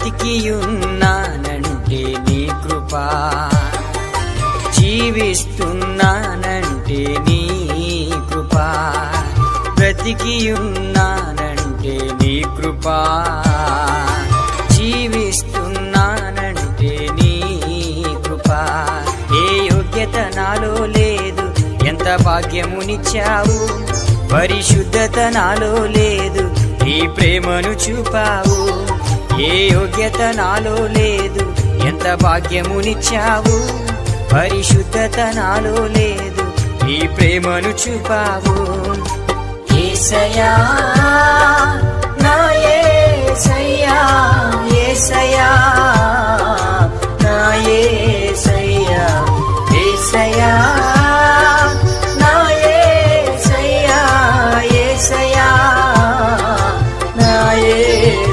బ్రతికియున్నానంటే నీ కృపా, జీవిస్తున్నానంటే నీ కృపా, బ్రతికియున్నానంటే నీ కృపా, జీవిస్తున్నానంటే నీ కృపా. ఏ యోగ్యత నాలో లేదు, ఎంత భాగ్యమునిచ్చావు, పరిశుద్ధత నాలో లేదు, నీ ప్రేమను చూపావు. ఏ యోగ్యత నాలో లేదు, ఎంత భాగ్యమునిచ్చావు, పరిశుద్ధత నాలో లేదు, నీ ప్రేమను చూపావు. యేసయ్యా